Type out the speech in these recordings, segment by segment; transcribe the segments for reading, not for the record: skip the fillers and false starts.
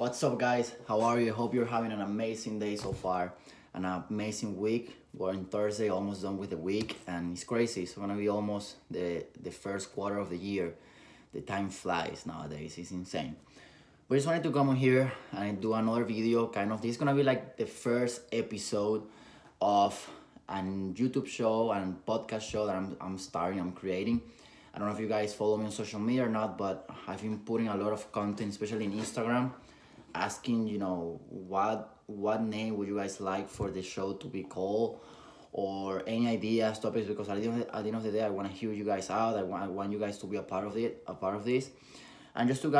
What's up, guys? How are you? Hope you're having an amazing day so far, an amazing week. We're on Thursday, almost done with the week, and it's crazy. It's gonna be almost the first quarter of the year. The time flies nowadays. It's insane. We just wanted to come on here and do another video. This is gonna be like the first episode of a YouTube show and podcast show that I'm creating. I don't know if you guys follow me on social media or not, but I've been putting a lot of content, especially in Instagram, asking, what name would you guys like for the show to be called, or any ideas, topics, because at the end of the day, I want to hear you guys out. I want you guys to be a part of this, and just to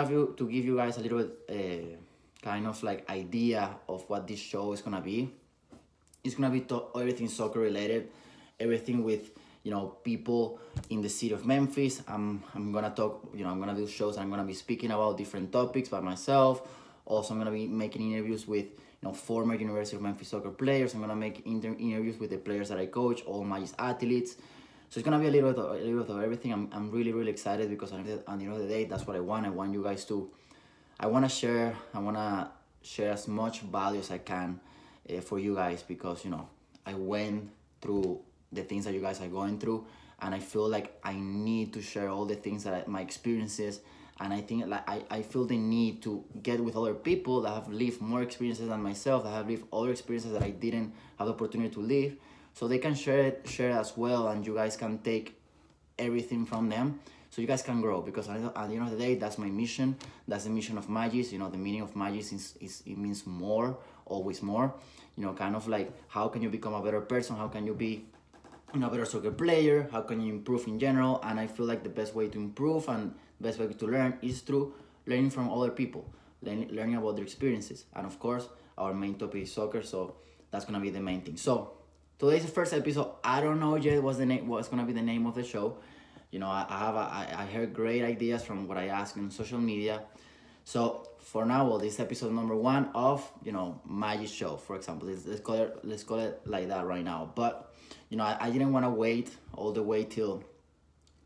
give you guys a little bit, kind of like idea of what this show is gonna be. It's gonna be everything soccer related, everything with people in the city of Memphis. I'm gonna talk. I'm gonna do shows. I'm gonna be speaking about different topics by myself. Also, I'm gonna be making interviews with former University of Memphis soccer players. I'm gonna make interviews with the players that I coach, all MAGIS athletes. So it's gonna be a little bit of everything. I'm really excited because at the end of the day, that's what I want. I want you guys to. I wanna share as much value as I can for you guys, because I went through the things that you guys are going through, and I feel like I need to share all the things my experiences. And I think I feel the need to get with other people that have lived more experiences than myself, that have lived other experiences that I didn't have the opportunity to live, so they can share it as well, and you guys can take everything from them, so you guys can grow. Because at the end of the day, that's my mission. That's the mission of MAGIS. The meaning of MAGIS is it means more, always more. Kind of like, how can you become a better person? How can you be a better soccer player? How can you improve in general? And I feel like the best way to improve and best way to learn is through learning from other people, learning about their experiences. And of course, our main topic is soccer, so that's gonna be the main thing. So today's the first episode. I don't know yet what's gonna be the name of the show. I heard great ideas from what I asked on social media. So for now, well, this is episode number 1 of MAGIS show, for example. Let's call it like that right now. But I didn't want to wait all the way till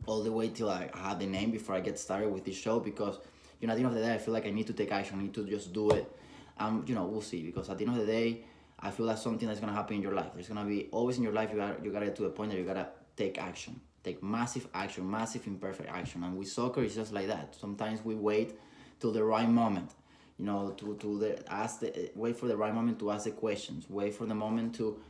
I had the name before I get started with this show, because at the end of the day, I feel like I need to take action. I need to just do it. We'll see, because at the end of the day, I feel that's something that's gonna happen in your life. There's gonna be always in your life, you gotta get to a point that you gotta take action, take massive action, massive imperfect action. And with soccer, it's just like that. Sometimes we wait till the right moment, wait for the right moment to ask the questions, wait for the moment to,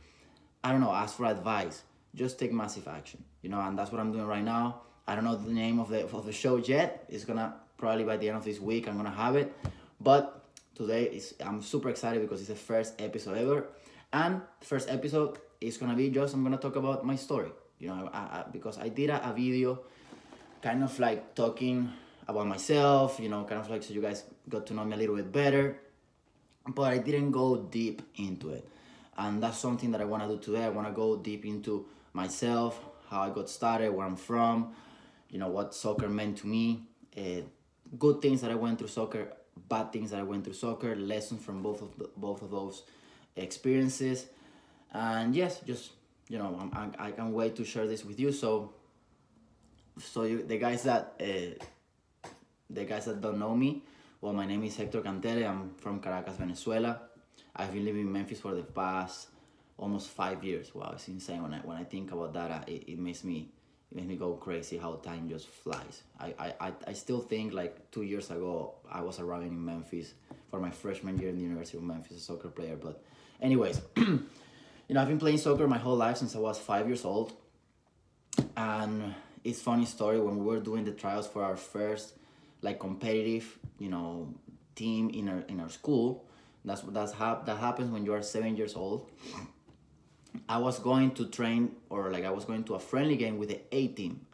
ask for advice. Just take massive action, and that's what I'm doing right now. I don't know the name of the show yet. It's gonna probably by the end of this week I'm gonna have it. But today I'm super excited because it's the first episode ever, and the first episode is gonna be I'm gonna talk about my story. Because I did a video, kind of like talking about myself, kind of like so you guys got to know me a little bit better, but I didn't go deep into it. And that's something that I want to do today. I want to go deep into myself, how I got started, where I'm from, what soccer meant to me, good things that I went through soccer, bad things that I went through soccer, lessons from both of those experiences. And yes, just I can't wait to share this with you. So the guys that don't know me, well, my name is Hector. I'm from Caracas, Venezuela. I've been living in Memphis for the past almost 5 years. Wow, it's insane when I think about that. It makes me go crazy how time just flies. I still think like 2 years ago I was arriving in Memphis for my freshman year in the University of Memphis, a soccer player. But anyways, I've been playing soccer my whole life since I was 5 years old. And it's funny story, when we were doing the trials for our first like competitive team in our school. That happens when you are 7 years old. I was going to train, or like I was going to a friendly game with the A team.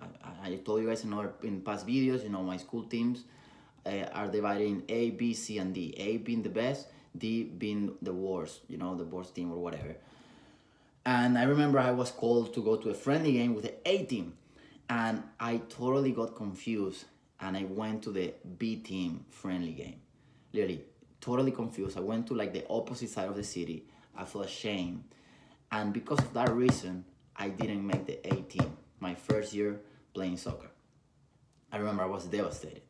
I told you guys in past videos, my school teams are divided in A, B, C, and D. A being the best, D being the worst, the worst team or whatever. And I remember I was called to go to a friendly game with the A team, and I totally got confused, and I went to the B team friendly game. Literally, totally confused. I went to like the opposite side of the city. I felt ashamed. And because of that reason, I didn't make the A team my first year playing soccer. I remember I was devastated.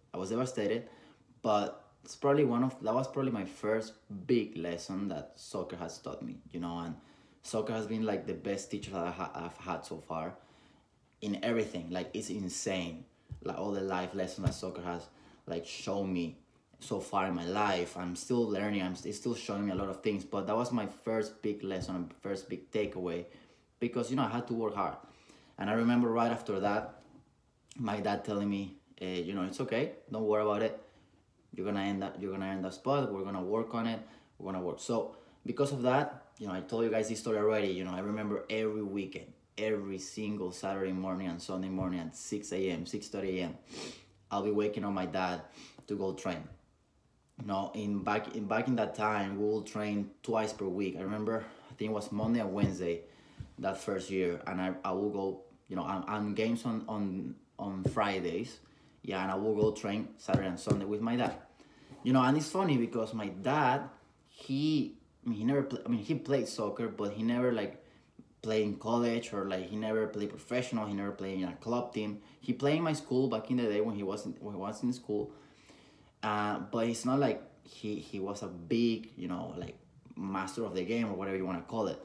But that was probably my first big lesson that soccer has taught me, you know. And soccer has been like the best teacher that I've had so far in everything. Like, it's insane, like all the life lessons that soccer has like shown me so far in my life. I'm still learning, it's still showing me a lot of things, but that was my first big lesson, first big takeaway, because, you know, I had to work hard. And I remember right after that, my dad telling me, you know, it's okay, don't worry about it, you're gonna end that spot, we're gonna work on it, we're gonna work. So because of that, you know, I told you guys this story already. You know, I remember every weekend, every single Saturday morning and Sunday morning at 6 a.m., 6:30 a.m., I'll be waking up my dad to go train. You know, back in that time, we will train twice per week. I remember, I think it was Monday and Wednesday that first year, and I will go, you know, I'm games on Fridays, yeah, and I will go train Saturday and Sunday with my dad. You know, and it's funny because my dad, he played soccer, but he never like played in college, or like he never played professional. He never played in a club team. He played in my school back in the day when he was in school. But it's not like he was a big, you know, like master of the game or whatever you want to call it.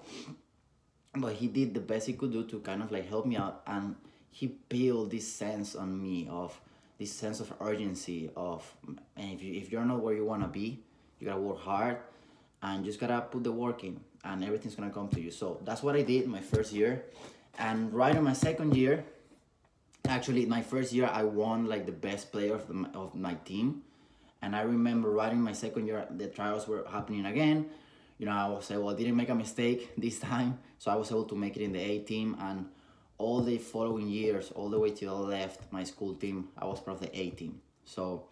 But he did the best he could do to kind of like help me out, and he built this sense on me of this sense of urgency of, and if you're not where you want to be, you gotta work hard and just gotta put the work in, and everything's gonna come to you. So that's what I did my first year. And right in my second year, actually my first year, I won like the best player of my team. And I remember right in my second year, the trials were happening again. You know, I was able, I didn't make a mistake this time, so I was able to make it in the A team. And all the following years, all the way till I left my school team, I was part of the A team. So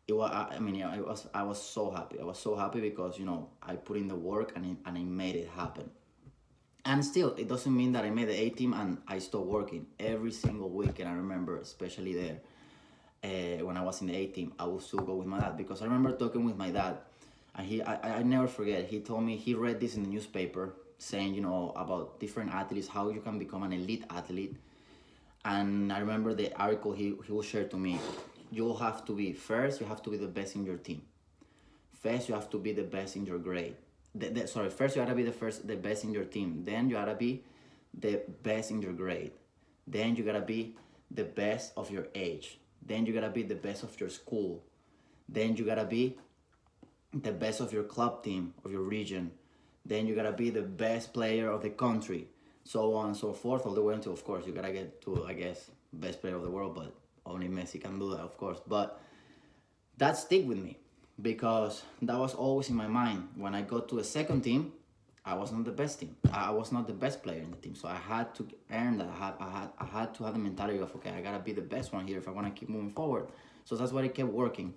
it was, I was so happy. I was so happy because, you know, I put in the work, and I made it happen. And still, it doesn't mean that I made the A team and I stopped working. Every single weekend, I remember, especially there, when I was in the A team, I would still go with my dad, because I remember talking with my dad, and I never forget, he told me, he read this in the newspaper saying, you know, about different athletes, how you can become an elite athlete. And I remember the article he will share to me. You have to be the best in your team. First, you have to be the best in your grade. First you gotta be the best in your team. Then you gotta be the best in your grade. Then you gotta be the best of your age. Then you gotta be the best of your school. Then you gotta be the best of your club team, of your region. Then you gotta be the best player of the country, so on and so forth, all the way until, of course, you gotta get to, I guess, best player of the world, but only Messi can do that, of course. But that stick with me, because that was always in my mind. When I got to the second team, I was not the best team. I was not the best player in the team, so I had to earn that. I had to have the mentality of, okay, I gotta be the best one here if I want to keep moving forward. So that's why I kept working.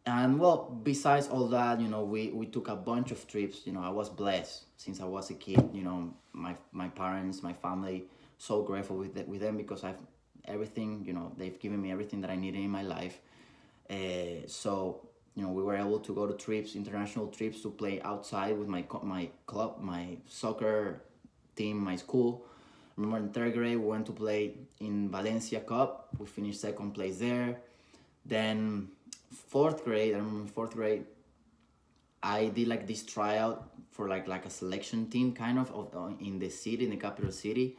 And well, besides all that, you know, we took a bunch of trips. You know, I was blessed since I was a kid. You know, my parents, my family, so grateful with them, because I've everything. You know, they've given me everything that I needed in my life. So you know, we were able to go to trips, international trips, to play outside with my club, my soccer team, my school. I remember in third grade, we went to play in Valencia Cup. We finished second place there. Then fourth grade, I did like this tryout for like a selection team kind of in the city, in the capital city.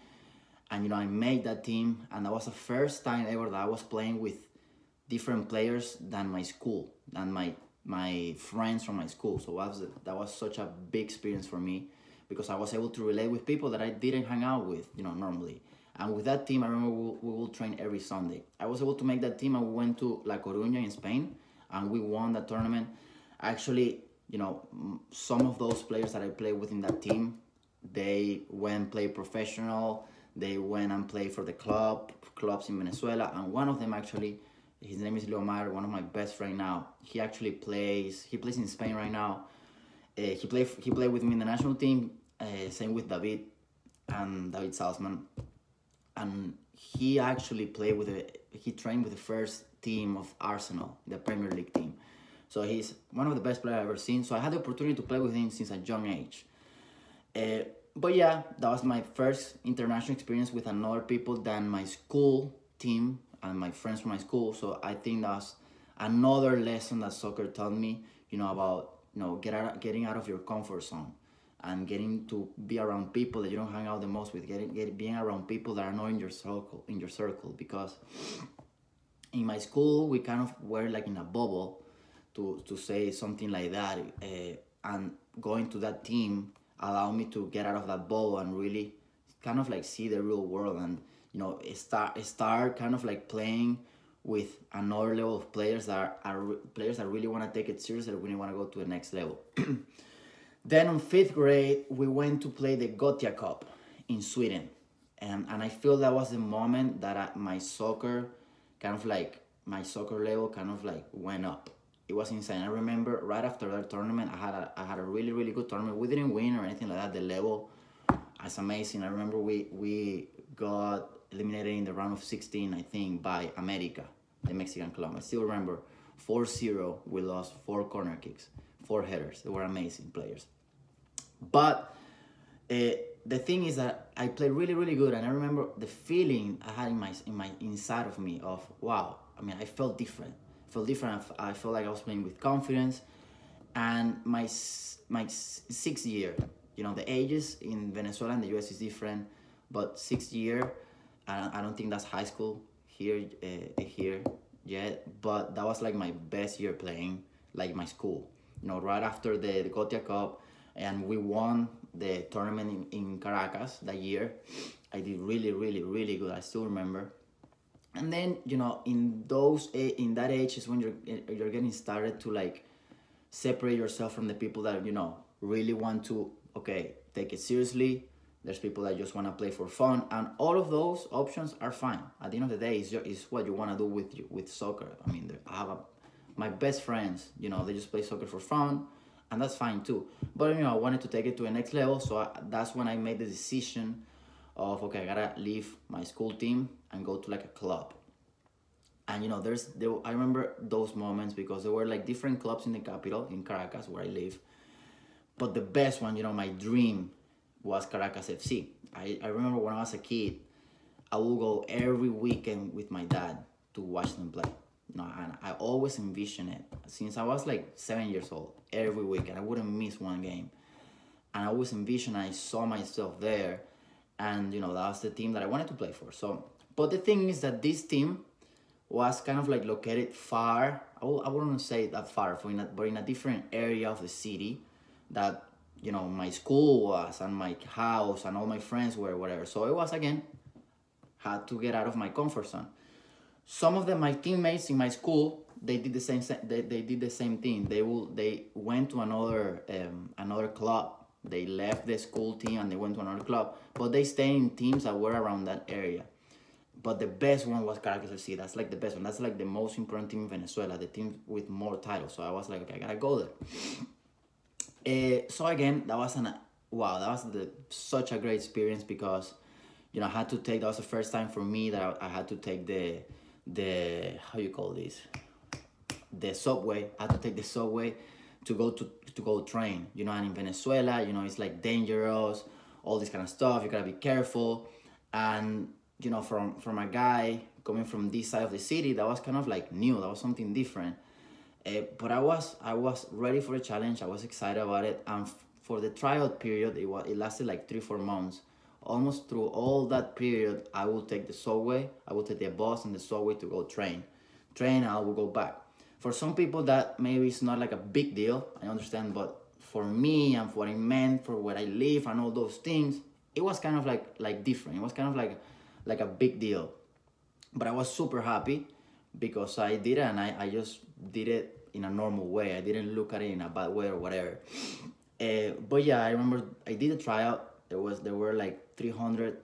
And you know, I made that team, and that was the first time ever that I was playing with different players than my school, than my friends from my school. So that was such a big experience for me, because I was able to relate with people that I didn't hang out with, you know, normally. And with that team, I remember we will train every Sunday. I was able to make that team, and we went to La Coruña in Spain, and we won that tournament. Actually, you know, some of those players that I played with in that team, they went and played professional. They went and played for the clubs in Venezuela. And one of them, actually, his name is Leomar, one of my best friends now. He actually plays in Spain right now. He played with me in the national team. Same with David Salzman. And he actually he trained with the first team of Arsenal, the Premier League team. So he's one of the best players I've ever seen. So I had the opportunity to play with him since a young age. But yeah, that was my first international experience with another people than my school team and my friends from my school. So I think that's another lesson that soccer taught me, about, getting out of your comfort zone and getting to be around people that you don't hang out the most with, being around people that are not in your circle, because in my school we kind of were like in a bubble, to say something like that, and going to that team allowed me to get out of that bubble and really kind of like see the real world, and start kind of like playing with another level of players that are players that really want to take it seriously, that really want to go to the next level. Then in 5th grade, we went to play the Gothia Cup in Sweden. And I feel that was the moment that my soccer level kind of like went up. It was insane. I remember right after that tournament, I had a really, really good tournament. We didn't win or anything like that. The level is amazing. I remember we got eliminated in the round of 16, I think, by America, the Mexican club. I still remember 4-0. We lost 4 corner kicks, 4 headers. They were amazing players. But the thing is that I played really, really good, and I remember the feeling I had in my inside of me of, wow. I mean, I felt different. I felt like I was playing with confidence. And my 6th year, the ages in Venezuela and the US is different, but 6th year, I don't think that's high school here yet, but that was like my best year playing, like my school. Right after the Gothia Cup, and we won the tournament in Caracas that year. I did really, really, really good. I still remember. And then, in that age is when you're getting started to like separate yourself from the people that, really want to, take it seriously. There's people that just want to play for fun, and all of those options are fine. At the end of the day, is what you want to do with soccer. I mean, my best friends, they just play soccer for fun, and that's fine too. But I wanted to take it to the next level, so that's when I made the decision of, I gotta leave my school team and go to like a club. And I remember those moments because there were like different clubs in the capital, in Caracas, where I live. But the best one, my dream was Caracas FC. I remember when I was a kid, I would go every weekend with my dad to watch them play. And I always envisioned it since I was like 7 years old. Every weekend, I wouldn't miss one game. And I always envisioned, I saw myself there, and that was the team that I wanted to play for. So, but the thing is that this team was kind of like located far. I wouldn't say that far, but in a different area of the city that my school was, and my house, and all my friends were, whatever. So it was, again, had to get out of my comfort zone. Some of my teammates in my school, they did the same. They did the same thing. They went to another club. They left the school team and they went to another club, but they stayed in teams that were around that area. But the best one was Caracas FC. That's like the best one. That's like the most important team in Venezuela, the team with more titles. So I was like, I gotta go there. So again, that was such a great experience because, I had to take, that was the first time for me that I had to take the how you call this? The subway. I had to take the subway to go train, and in Venezuela, it's like dangerous, all this kind of stuff. You gotta be careful. And, from a guy coming from this side of the city, that was kind of like new. That was something different. But I was ready for the challenge. I was excited about it. And for the tryout period, it lasted like 3-4 months. Almost through all that period, I would take the subway. I would take the bus and the subway to go train. And I will go back. For some people, that maybe it's not like a big deal. I understand, but for me and for what it meant for where I live and all those things, it was kind of like different. It was kind of like a big deal. But I was super happy because I did it, and I just did it in a normal way. I didn't look at it in a bad way or whatever. But yeah, I remember I did a tryout. There were like 300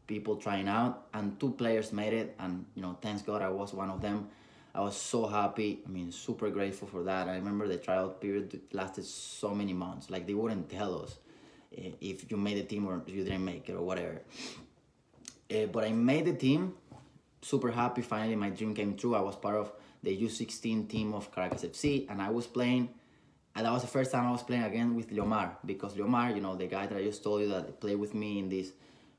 people trying out, and 2 players made it, and thanks God I was one of them. I was so happy. I mean, super grateful for that. I remember the tryout period lasted so many months. Like, they wouldn't tell us if you made the team or you didn't make it or whatever. But I made the team. Super happy. Finally, my dream came true. I was part of the U16 team of Caracas FC, and I was playing. And that was the first time I was playing again with Leomar, because Leomar, the guy that I just told you that played with me in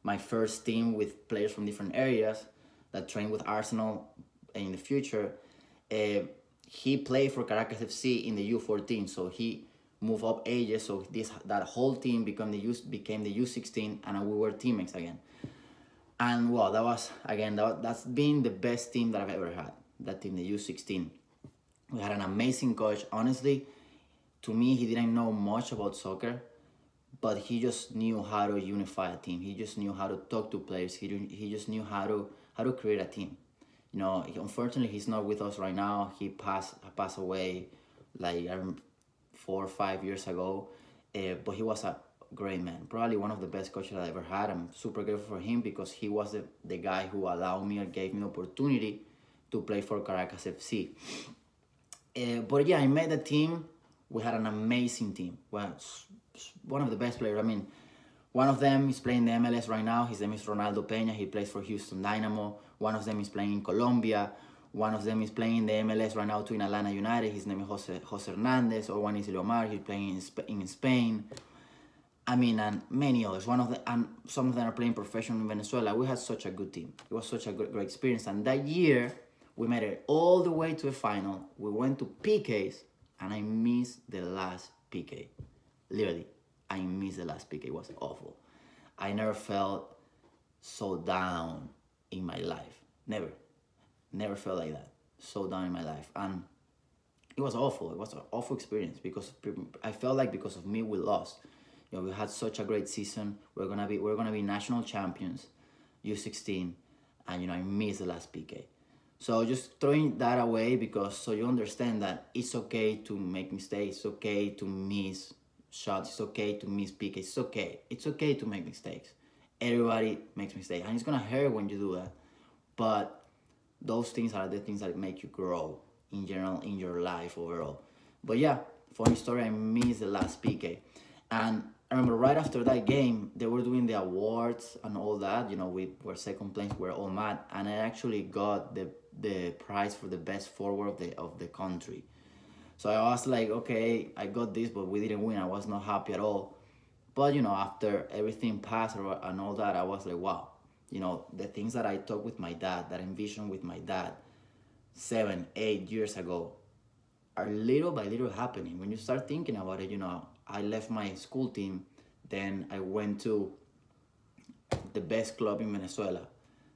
my first team with players from different areas that trained with Arsenal in the future, he played for Caracas FC in the U14, so he moved up ages. So that whole team became the U16, and we were teammates again. And well, that was again that's been the best team that I've ever had. That team, the U16. We had an amazing coach. Honestly, to me, he didn't know much about soccer, but he just knew how to unify a team. He just knew how to talk to players. He just knew how to create a team. You know, unfortunately, he's not with us right now. He passed away like 4 or 5 years ago, but he was a great man. Probably one of the best coaches I ever had. I'm super grateful for him because he was the guy who allowed me or gave me the opportunity to play for Caracas FC. But yeah, I made the team. We had an amazing team. Well, one of the best players. I mean, one of them is playing the MLS right now. His name is Ronaldo Peña. He plays for Houston Dynamo. One of them is playing in Colombia. One of them is playing in the MLS right now too in Atlanta United. His name is Jose Hernandez. Or one is Leomar. He's playing in Spain. I mean, and many others. And some of them are playing professional in Venezuela. We had such a good team. It was such a great experience. And that year, we made it all the way to the final. We went to PKs, and I missed the last PK. Literally, I missed the last PK. It was awful. I never felt so down in my life. Never felt like that. So down in my life. And it was awful. It was an awful experience because I felt like because of me, we lost. You know, we had such a great season. We're gonna be national champions, U16, and you know, I missed the last PK. So just throwing that away because so you understand that it's okay to make mistakes. It's okay to miss shots. It's okay to miss PKs. It's okay. It's okay to make mistakes. Everybody makes mistakes, and it's gonna hurt when you do that. But those things are the things that make you grow in general in your life overall. But yeah, funny story. I missed the last PK, and I remember right after that game, they were doing the awards and all that. You know, we were second place, we were all mad, and I actually got the prize for the best forward of the country. So I was like, okay, I got this, but we didn't win. I was not happy at all. But you know, after everything passed and all that, I was like, wow, you know, the things that I talked with my dad, that I envisioned with my dad 7, 8 years ago, are little by little happening. When you start thinking about it, you know, I left my school team, then I went to the best club in Venezuela.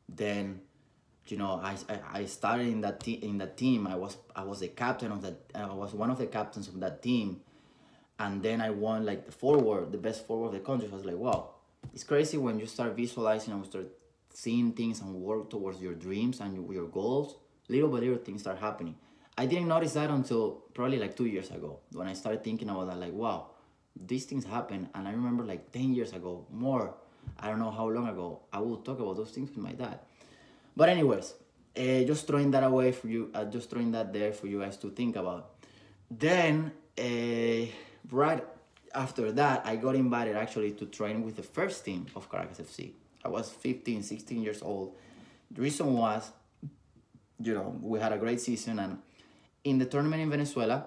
Then, you know, I started in that team. I was the captain of that. I was one of the captains of that team, and then I won like the best forward of the country. So I was like, wow, it's crazy when you start visualizing and start seeing things and work towards your dreams and your goals. Little by little, things start happening. I didn't notice that until probably like 2 years ago when I started thinking about that. Like, wow, these things happen. And I remember like 10 years ago, more. I don't know how long ago. I will talk about those things with my dad. But anyways, just throwing that away for you, just throwing that there for you guys to think about. Then, right after that, I got invited actually to train with the first team of Caracas FC. I was 15, 16 years old. The reason was, you know, we had a great season, and in the tournament in Venezuela,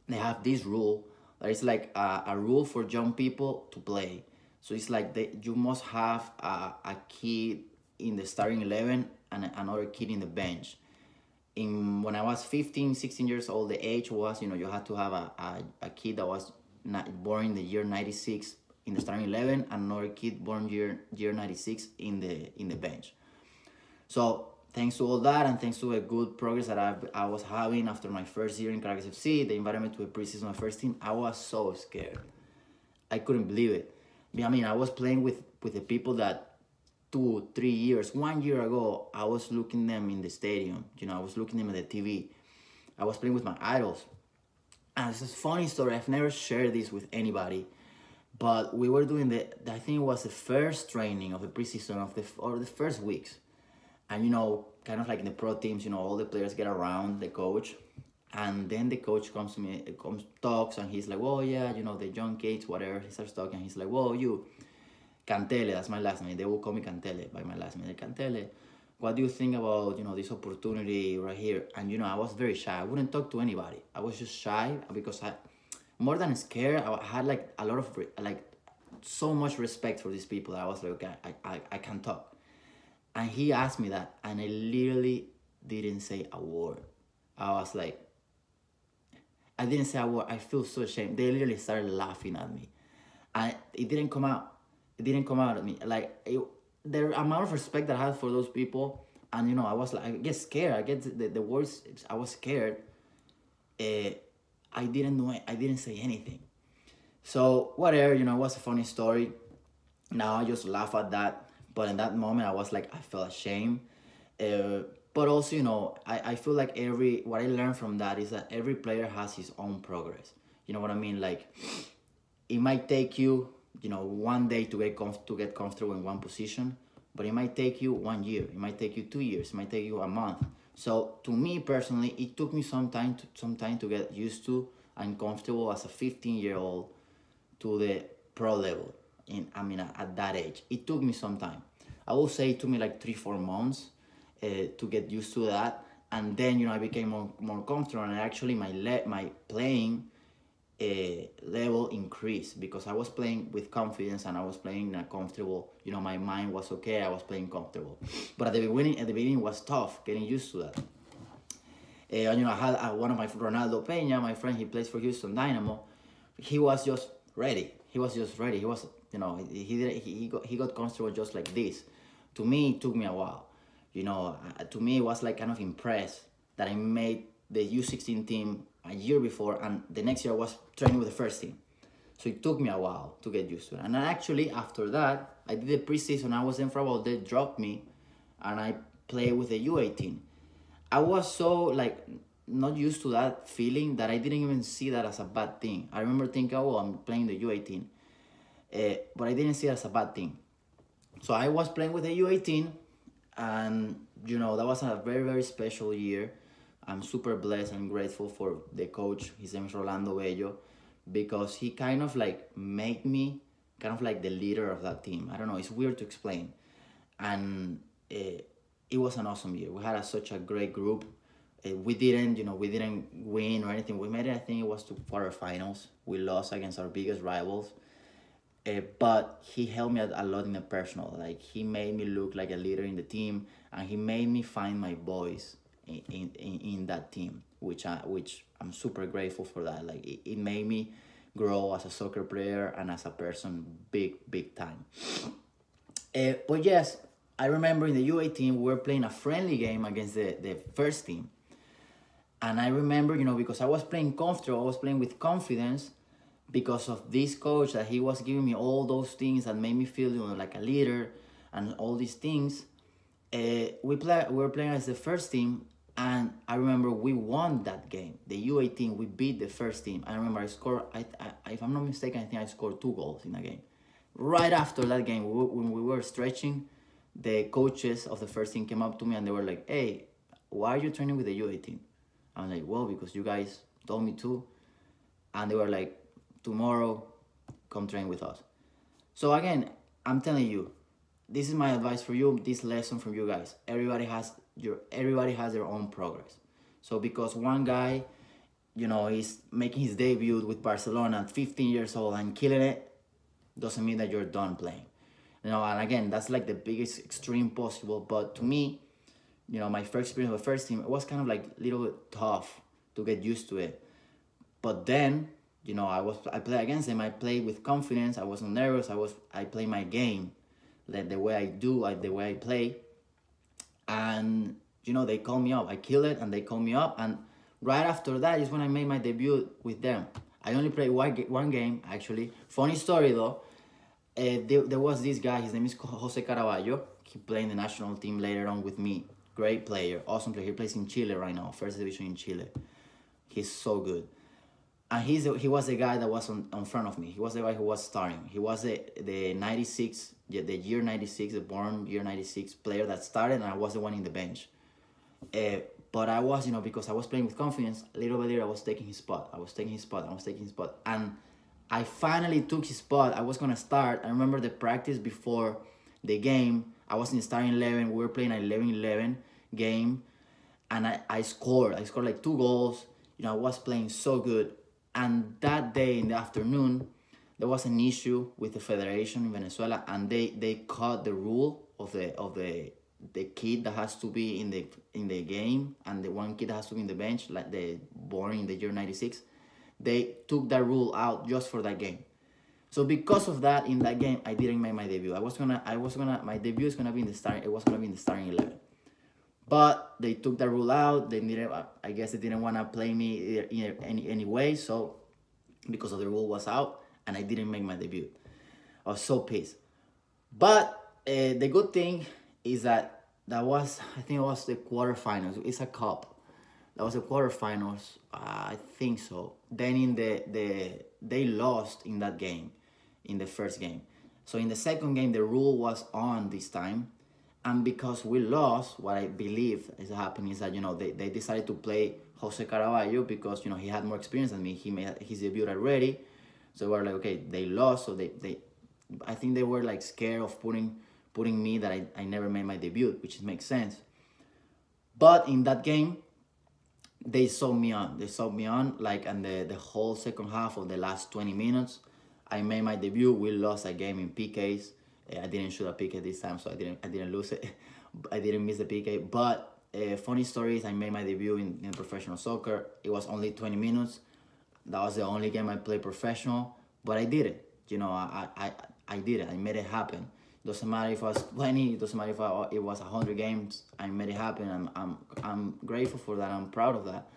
they have this rule that is like a rule for young people to play. So it's like you must have a kid in the starting 11 and another kid in the bench. When I was 15, 16 years old, the age was, you know, you had to have a kid that was born in the year 96 in the starting 11 and another kid born year 96 in the bench. So thanks to all that and thanks to a good progress that I was having after my first year in Caracas FC, they invited me to a preseason of my first team. I was so scared. I couldn't believe it. I mean, I was playing with the people that 2, 3 years, 1 year ago, I was looking them in the stadium. You know, I was looking them at the TV. I was playing with my idols. And it's a funny story. I've never shared this with anybody. But we were doing I think it was the first training of the preseason or the first weeks. And, you know, kind of like in the pro teams, you know, all the players get around the coach. And then the coach comes to me, talks, and he's like, well, yeah, you know, the young kids, whatever. He starts talking. He's like, well, you, Cantele, that's my last name. They will call me Cantele by my last name. Cantele, what do you think about, you know, this opportunity right here? And, you know, I was very shy. I wouldn't talk to anybody. I was just shy because more than scared, I had like a lot of, like, so much respect for these people. I was like, okay, I can't talk. And he asked me that, and I literally didn't say a word. I was like, I didn't say a word. I feel so ashamed. They literally started laughing at me. And it didn't come out. It didn't come out of me. Like, the amount of respect that I had for those people. And, you know, I was like, I get scared. I get the words. I was scared. I didn't know it. I didn't say anything. So, whatever, you know, it was a funny story. Now I just laugh at that. But in that moment, I was like, I felt ashamed. But also, you know, I feel like what I learned from that is that every player has his own progress. You know what I mean? Like, it might take you, you know, one day to get comfortable in one position, but it might take you 1 year. It might take you 2 years. It might take you a month. So to me personally, it took me some time to get used to and comfortable as a 15-year-old to the pro level. At that age, it took me some time. I will say it took me like 3-4 months to get used to that, and then, you know, I became more comfortable, and actually my playing level increased because I was playing with confidence and I was playing in a comfortable, you know, my mind was okay, I was playing comfortable. But at the beginning it was tough getting used to that. And, you know, I had one of my Ronaldo Peña, my friend, he plays for Houston Dynamo. He was just ready. He was, you know, he got comfortable just like this. To me, it took me a while. You know, to me, it was like kind of impressed that I made the U16 team a year before, and the next year I was training with the first team. So it took me a while to get used to it. And actually, after that, I did the preseason. I was in for a while. They dropped me, and I played with the U18. I was so, like, not used to that feeling that I didn't even see that as a bad thing. I remember thinking, oh, I'm playing the U18. But I didn't see it as a bad thing. So I was playing with the U18, and, you know, that was a very, very special year. I'm super blessed and grateful for the coach. His name is Rolando Bello, because he kind of like made me kind of like the leader of that team. I don't know, it's weird to explain. And it was an awesome year. We had such a great group. We didn't win or anything. We made it, I think it was to quarterfinals. We lost against our biggest rivals. But he helped me a lot in the personal. Like, he made me look like a leader in the team, and he made me find my voice in that team, which I'm super grateful for that. Like, it made me grow as a soccer player and as a person big time. But yes, I remember in the U18 we were playing a friendly game against the first team. And I remember, you know, because I was playing comfortable, I was playing with confidence, because of this coach, that he was giving me all those things that made me feel, you know, like a leader and all these things. We were playing as the first team, and I remember we won that game. The U18, we beat the first team. I remember I scored, if I'm not mistaken, I think I scored 2 goals in the game. Right after that game, when we were stretching, the coaches of the first team came up to me and they were like, hey, why are you training with the U18? I'm like, well, because you guys told me to. And they were like, tomorrow, come train with us. So again, I'm telling you, this is my advice for you, this lesson from you guys. Everybody has their own progress. So because one guy, you know, is making his debut with Barcelona at 15 years old and killing it, doesn't mean that you're done playing. You know, and again, that's like the biggest extreme possible. But to me, you know, my first experience with the first team, it was kind of like a little bit tough to get used to it. But then, you know, I played against them. I played with confidence. I wasn't nervous. I played my game, like the way I do, the way I play. And, you know, they called me up. I killed it, and they called me up. And right after that is when I made my debut with them. I only played one game, actually. Funny story, though. There was this guy. His name is Jose Caraballo. He played in the national team later on with me. Great player, awesome player. He plays in Chile right now, first division in Chile. He's so good. And he was the guy that was on front of me. He was the guy who was starting. He was the 96, the year 96, the born year 96 player that started, and I was the one in the bench. But I was, you know, because I was playing with confidence, little by little I was taking his spot. And I finally took his spot. I was going to start. I remember the practice before the game. I was in the starting 11. We were playing an 11-11 game. And I scored. I scored like 2 goals. You know, I was playing so good. And that day in the afternoon, there was an issue with the federation in Venezuela, and they cut the rule of the kid that has to be in the game, and the one kid that has to be in the bench, like the born in the year 96. they took that rule out just for that game. So because of that, in that game, I didn't make my debut. My debut is gonna be in the starting. It was gonna be in the starting 11, but they took that rule out. They didn't. I guess they didn't wanna play me in any way. So because of the rule was out, and I didn't make my debut, I was so pissed. But the good thing is that I think it was the quarterfinals. It's a cup. That was the quarterfinals. I think so. Then in they lost in that game, in the first game. So in the second game, the rule was on this time. And because we lost, what I believe is happening is that, they decided to play Jose Caraballo because, he had more experience than me. He made his debut already. So we were like, okay, they lost. So I think they were like scared of putting me that I never made my debut, which makes sense. But in that game, they saw me on. They saw me on, like, and the whole second half of the last 20 minutes, I made my debut. We lost a game in PKs. I didn't shoot a PK this time, so I didn't lose it. I didn't miss the PK. But funny story is I made my debut in professional soccer. It was only 20 minutes. That was the only game I played professional, but I did it. I did it. I made it happen. Doesn't matter if it was 20. It doesn't matter if it was 100 games. I made it happen. I'm grateful for that. I'm proud of that.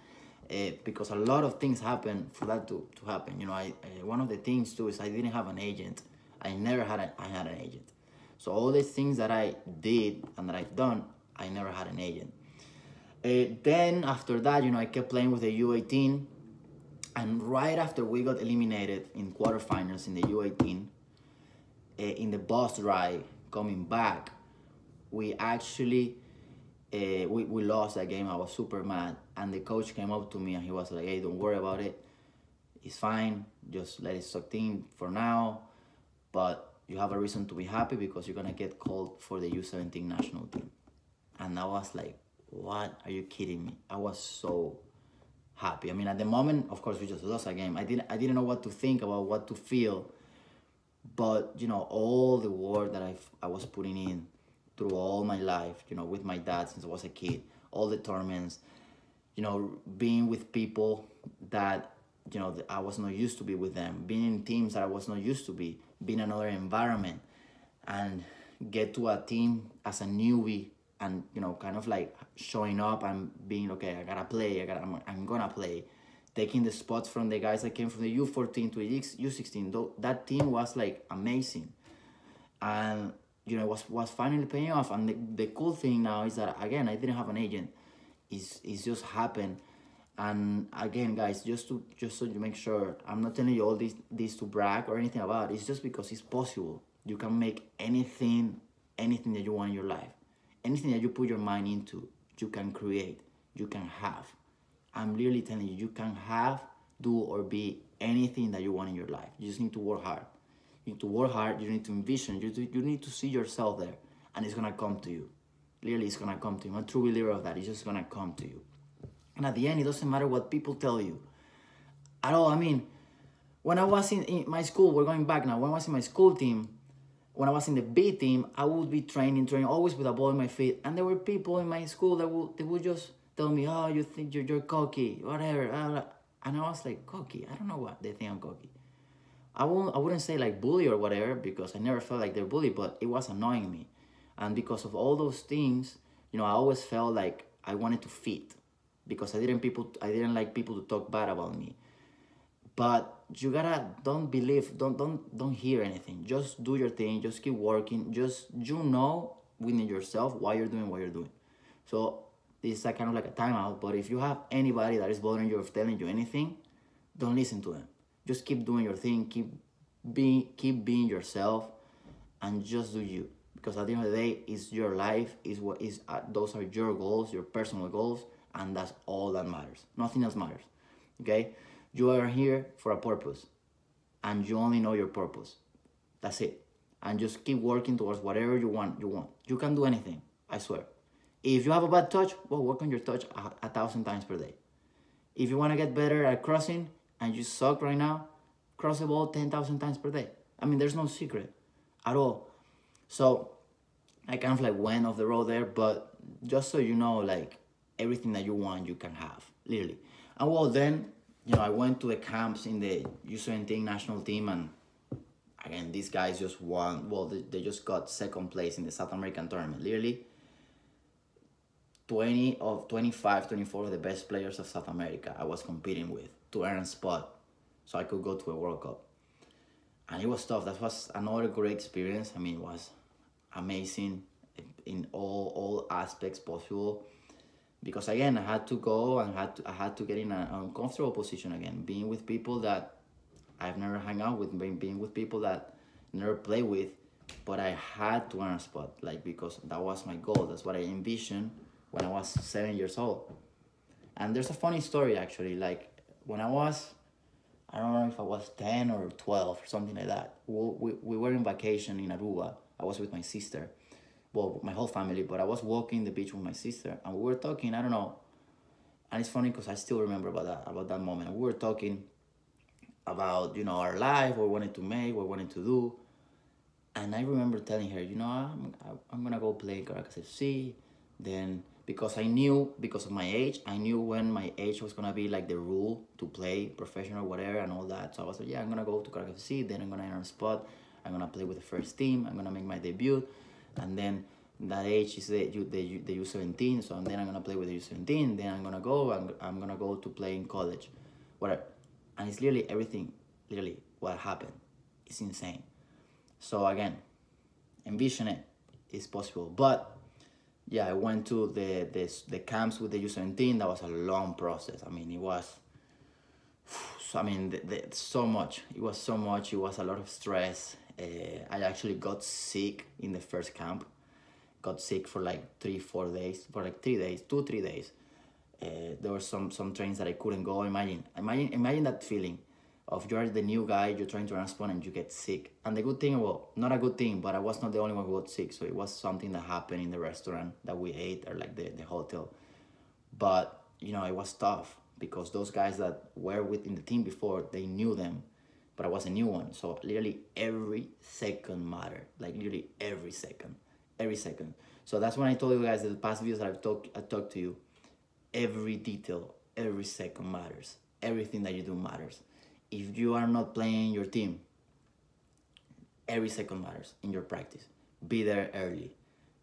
Because a lot of things happen for that to happen. One of the things too is I didn't have an agent. I had an agent. So all the things that I did and that I've done, I never had an agent. Then after that, I kept playing with the U18. And right after we got eliminated in quarterfinals in the U18, in the bus ride coming back, we actually we lost that game. I was super mad, and the coach came up to me and he was like, "Hey, don't worry about it. It's fine. Just let it suck in for now. But you have a reason to be happy because you're gonna get called for the U17 national team." And I was like, "What? Are you kidding me?" I was so happy. I mean, at the moment, of course, we just lost a game. I didn't know what to think about, what to feel. But, all the work that I was putting in through all my life, with my dad since I was a kid, all the tournaments, being with people that, I was not used to be with them, being in teams that I was not used to be in another environment, and get to a team as a newbie and, kind of like showing up and being, okay, I gotta play, I'm gonna play. Taking the spots from the guys that came from the U14 to the U16. Though that team was like amazing. And, it was finally paying off. And the cool thing now is that, again, I didn't have an agent. It's just happened. And again, guys, just so you make sure, I'm not telling you all this to brag or anything about it. It's just because it's possible. You can make anything that you want in your life. Anything that you put your mind into, you can create, you can have. I'm literally telling you, you can have, do, or be anything that you want in your life. You just need to work hard. You need to work hard. You need to envision. You need to see yourself there. And it's going to come to you. Literally, it's going to come to you. I'm a true believer of that. It's just going to come to you. And at the end, it doesn't matter what people tell you at all. I mean, when I was in my school, we're going back now. When I was in my school team, when I was in the B team, I would be training always with a ball in my feet. And there were people in my school that would just tell me, "Oh, you think you're cocky, whatever." And I was like, cocky? I don't know what they think I'm cocky. I wouldn't say like bully or whatever, because I never felt like they're bully, but it was annoying me. And because of all those things, I always felt like I wanted to fit, because I didn't like people to talk bad about me. But you gotta don't hear anything. Just do your thing. Just keep working. Just within yourself why you're doing what you're doing. So this is kind of like a timeout. But if you have anybody that is bothering you or telling you anything, don't listen to them. Just keep doing your thing. Keep being yourself, and just do you. Because at the end of the day, it's your life. Those are your goals, your personal goals, and that's all that matters. Nothing else matters. Okay. You are here for a purpose, and you only know your purpose. That's it. And just keep working towards whatever you want. You can do anything, I swear. If you have a bad touch, well, work on your touch 1,000 times per day. If you want to get better at crossing and you suck right now, cross the ball 10,000 times per day. I mean, there's no secret at all. So I kind of like went off the road there, but just so you know, like everything that you want, you can have, literally. And well, then you know, I went to the camps in the U17 national team, and again, these guys just won. Well, they just got second place in the South American tournament. Literally, 20 of 25, 24 of the best players of South America I was competing with to earn a spot so I could go to a World Cup. And it was tough. That was another great experience. I mean, it was amazing in all aspects possible. Because again, I had to go and I had to get in an uncomfortable position again, being with people that I've never hung out with, being with people that never play with, but I had to earn a spot, like, because that was my goal. That's what I envisioned when I was 7 years old. And there's a funny story actually. Like when I don't know if I was 10 or 12 or something like that. We were in vacation in Aruba. I was with my sister. Well, my whole family, but I was walking the beach with my sister, and we were talking, I don't know, and it's funny because I still remember about that moment. We were talking about, you know, our life, what we wanted to make, what we wanted to do, and I remember telling her, you know, I'm gonna go play Caracas FC, then, because I knew, because of my age, I knew when my age was gonna be like the rule to play professional, whatever, and all that, so I was like, yeah, I'm gonna go to Caracas FC, then I'm gonna earn a spot, I'm gonna play with the first team, I'm gonna make my debut. And then that age is the U17, so then I'm gonna play with the U17. Then I'm gonna go to play in college, whatever. And it's literally everything, literally what happened. It's insane. So again, envision it, it's possible. But yeah, I went to the camps with the U17. That was a long process. I mean, it was. So, I mean, so much. It was so much. It was a lot of stress. I actually got sick in the first camp. Got sick for like 3-4 days, for like 3 days, 2-3 days. There were some trains that I couldn't go. Imagine that feeling of you're the new guy, you're trying to run a spot and you get sick. And the good thing, well, not a good thing, but I was not the only one who got sick. So it was something that happened in the restaurant that we ate, or like the hotel. But, you know, it was tough because those guys that were within the team before, they knew them. But I was a new one, so literally every second mattered. Like literally every second. So that's when I told you guys that the past videos that I talked to you, every detail, every second matters. Everything that you do matters. If you are not playing your team, every second matters in your practice. Be there early.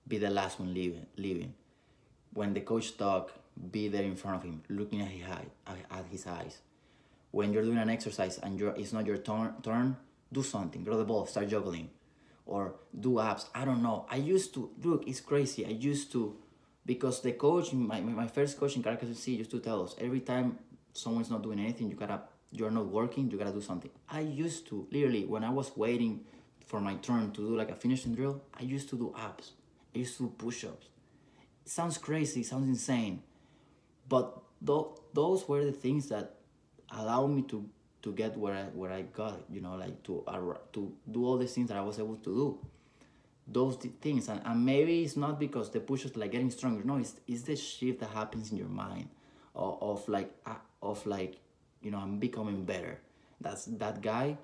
Be the last one leaving. When the coach talks, be there in front of him, looking at his eyes. When you're doing an exercise and it's not your turn, do something. Throw the ball, start juggling. Or do abs. I don't know. I used to, look, it's crazy. I used to, because the coach, my first coach in Caracas FC used to tell us, every time someone's not doing anything, you're not working, you gotta do something. I used to, literally, when I was waiting for my turn to do like a finishing drill, I used to do abs. I used to do push-ups. It sounds crazy, it sounds insane. But those were the things that allow me to get where I got, you know, like to do all these things that I was able to do. Those things, and maybe it's not because the push-ups like getting stronger. No, it's the shift that happens in your mind, of like, you know, I'm becoming better. That's that guy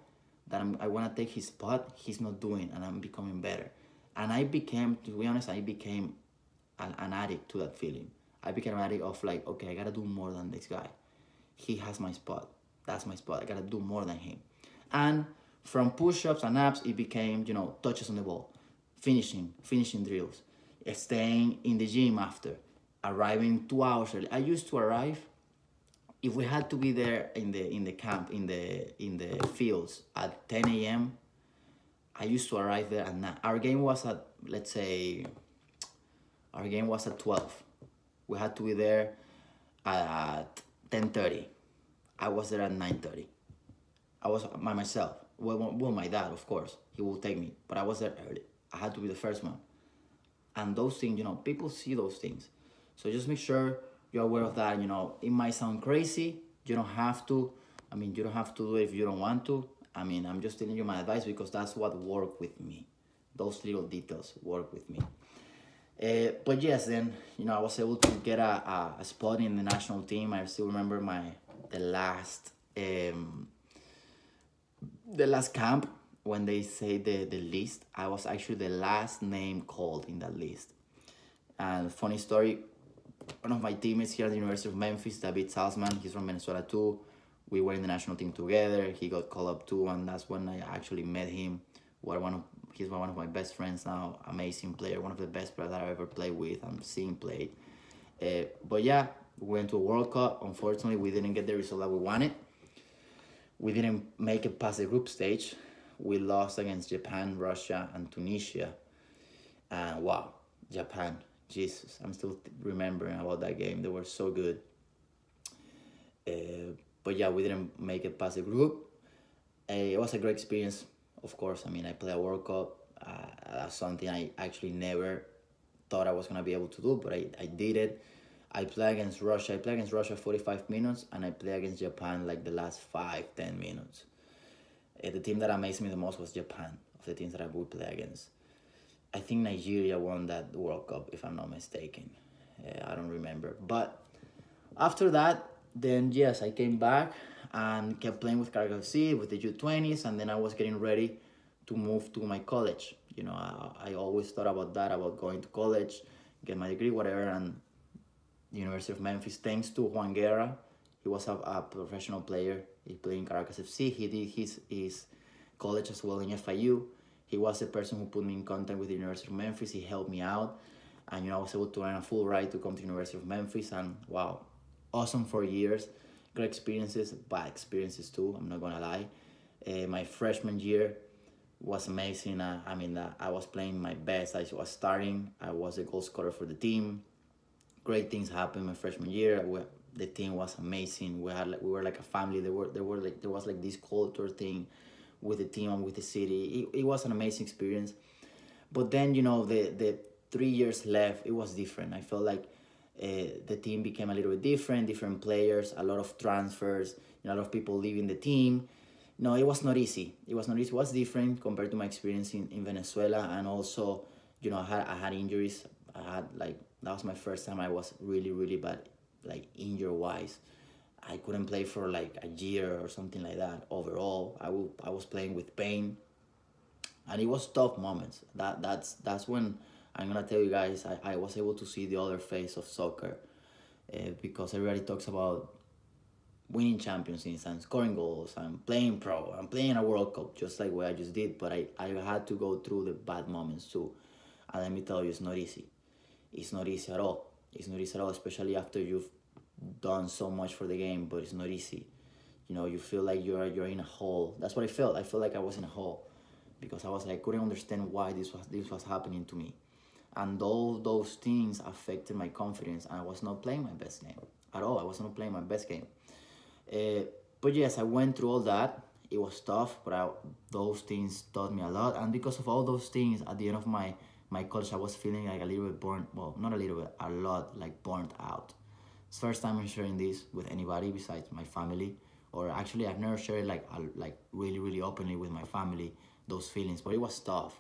that I want to take his spot. He's not doing, and I'm becoming better. And I became, to be honest, an addict to that feeling. I became an addict of like, okay, I gotta do more than this guy. He has my spot. That's my spot. I gotta do more than him. And from push-ups and abs, it became, you know, touches on the ball, finishing drills, staying in the gym after, arriving 2 hours early. I used to arrive, if we had to be there in the camp, in the fields at 10 a.m., I used to arrive there at 9. Our game was at, let's say, 12. We had to be there at 10:30. I was there at 9:30. I was by myself. Well, my dad, of course, he will take me, but I was there early. I had to be the first one. And those things, you know, people see those things. So just make sure you're aware of that. You know, it might sound crazy. You don't have to. I mean, you don't have to do it if you don't want to. I mean, I'm just telling you my advice because that's what worked with me. Those little details work with me. But yes, then, you know, I was able to get a spot in the national team. I still remember the last camp when they say the list. I was actually the last name called in that list. And funny story, one of my teammates here at the University of Memphis, David Salzman, he's from Venezuela too. We were in the national team together. He got called up too, and that's when I actually met him. He's one of my best friends now. Amazing player, one of the best players that I ever played with. I'm seeing play. But yeah, we went to a World Cup. Unfortunately, we didn't get the result that we wanted. We didn't make it past the group stage. We lost against Japan, Russia, and Tunisia. And wow, Japan, Jesus, I'm still remembering about that game. They were so good. But yeah, we didn't make it past the group. It was a great experience, of course. I mean, I played a World Cup. That's something I actually never thought I was going to be able to do, but I did it. I played against Russia. I played against Russia 45 minutes, and I played against Japan like the last 5-10 minutes. The team that amazed me the most was Japan, of the teams that I would play against. I think Nigeria won that World Cup, if I'm not mistaken. I don't remember. But after that, then yes, I came back and kept playing with Caracas FC, with the U20s, and then I was getting ready to move to my college. You know, I always thought about that, about going to college, get my degree, whatever, and the University of Memphis, thanks to Juan Guerra. He was a professional player. He played in Caracas FC. He did his college as well in FIU. He was the person who put me in contact with the University of Memphis. He helped me out. And, you know, I was able to earn a full ride to come to the University of Memphis. And, wow, awesome 4 years. Great experiences, bad experiences too, I'm not going to lie. My freshman year was amazing. I was playing my best. I was starting. I was a goal scorer for the team. Great things happened my freshman year. The team was amazing. We were like a family. There was like this culture thing with the team and with the city. It was an amazing experience. But then, you know, the 3 years left, it was different. I felt like the team became a little bit different players, a lot of transfers, a lot of people leaving the team. No, it was not easy. It was different compared to my experience in Venezuela. And also, you know, I had injuries. That was my first time I was really, really bad, like injury-wise. I couldn't play for like a year or something like that overall. I was playing with pain. And it was tough moments. That's when I'm going to tell you guys I was able to see the other face of soccer. Because everybody talks about winning championships and scoring goals and playing pro and playing a World Cup, just like what I just did. But I had to go through the bad moments too. And let me tell you, it's not easy. It's not easy at all. It's not easy at all, especially after you've done so much for the game, but it's not easy. You know, you feel like you're in a hole. That's what I felt. I felt like I was in a hole because I couldn't understand why this was happening to me. And all those things affected my confidence, and I was not playing my best game at all. I was not playing my best game. But yes, I went through all that. It was tough, but those things taught me a lot. And because of all those things, at the end of my college, I was feeling like a little bit burnt. Well, not a little bit, a lot, like burnt out. It's the first time I'm sharing this with anybody besides my family. Or actually, I've never shared like really, really openly with my family those feelings. But it was tough.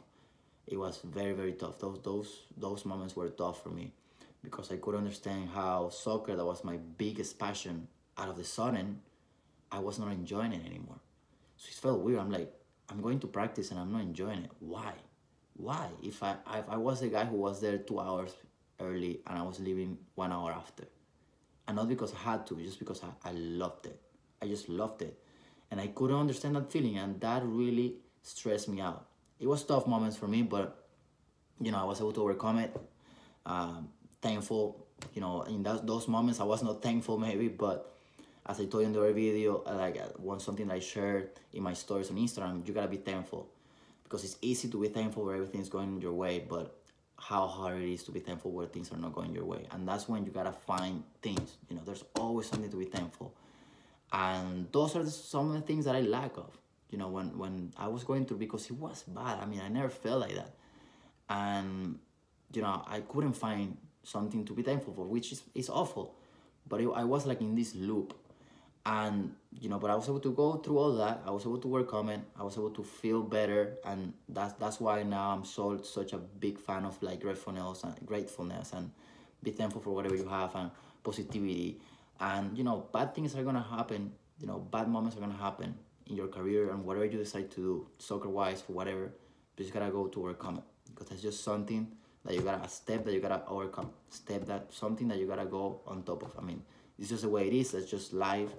It was very, very tough. Those moments were tough for me because I could understand how soccer, that was my biggest passion, out of the sudden, I was not enjoying it anymore. So it felt weird. I'm like, I'm going to practice and I'm not enjoying it. Why? If I was the guy who was there 2 hours early and I was leaving 1 hour after. And not because I had to, just because I loved it. I just loved it. And I couldn't understand that feeling, and that really stressed me out. It was tough moments for me, but, you know, I was able to overcome it. Thankful, you know, in those moments I was not thankful maybe, but as I told you in the other video, something that I shared in my stories on Instagram, you gotta be thankful. Because it's easy to be thankful where everything's going your way, but how hard it is to be thankful where things are not going your way. And that's when you gotta find things. You know, there's always something to be thankful. And those are some of the things that I lack of. You know, when I was going through, because it was bad. I mean, I never felt like that. And, you know, I couldn't find something to be thankful for, which is awful. But I was like in this loop. And, you know, but I was able to go through all that. I was able to work on it. I was able to feel better. And that's why now I'm such a big fan of like gratefulness and be thankful for whatever you have and positivity. And, you know, bad things are going to happen. You know, bad moments are going to happen in your career and whatever you decide to do, soccer-wise or whatever. You just got to go to overcome it. Because it's just something that a step that you got to overcome. Something that you got to go on top of. I mean, it's just the way it is. It's just life.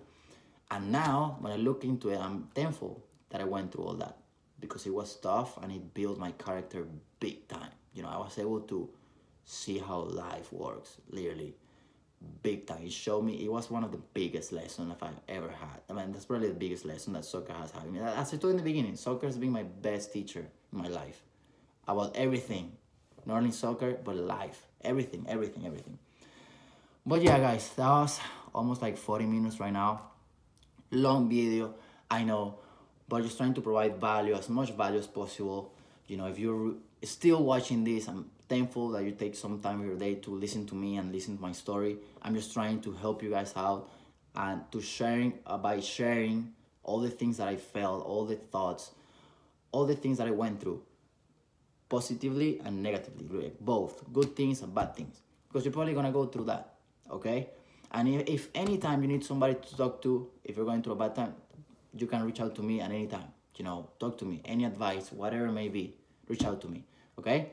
And now, when I look into it, I'm thankful that I went through all that, because it was tough and it built my character big time. You know, I was able to see how life works, literally, big time. It showed me, it was one of the biggest lessons I've ever had. I mean, that's probably the biggest lesson that soccer has had. I mean, as I told in the beginning, soccer has been my best teacher in my life about everything. Not only soccer, but life. Everything, everything, everything. But yeah, guys, that was almost like 40 minutes right now. Long video, I know, but just trying to provide value, as much value as possible. You know, if you're still watching this, I'm thankful that you take some time of your day to listen to me and listen to my story. I'm just trying to help you guys out, and to sharing, by sharing all the things that I felt, all the thoughts, all the things that I went through, positively and negatively, both good things and bad things, because you're probably gonna go through that, okay? And if anytime you need somebody to talk to, if you're going through a bad time, you can reach out to me at any time. You know, talk to me, any advice, whatever it may be, reach out to me, okay?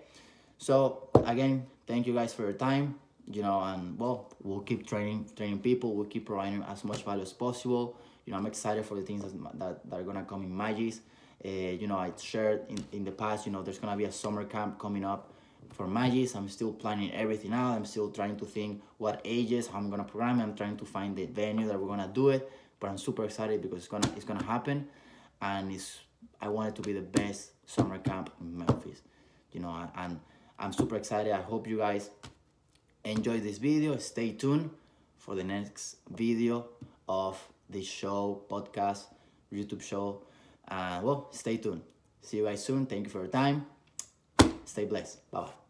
So again, thank you guys for your time, you know, and well, we'll keep training people, we'll keep providing as much value as possible. You know, I'm excited for the things that are gonna come in MAGIS. You know, I shared in the past, you know, there's gonna be a summer camp coming up for MAGIS. I'm still planning everything out. I'm still trying to think what ages, how I'm gonna program it. I'm trying to find the venue that we're gonna do it, but I'm super excited because it's gonna happen, and I want it to be the best summer camp in Memphis, you know, and I'm super excited. I hope you guys enjoy this video. Stay tuned for the next video of this show, podcast, YouTube show. Well, stay tuned. See you guys soon. Thank you for your time. Stay blessed. Bye-bye.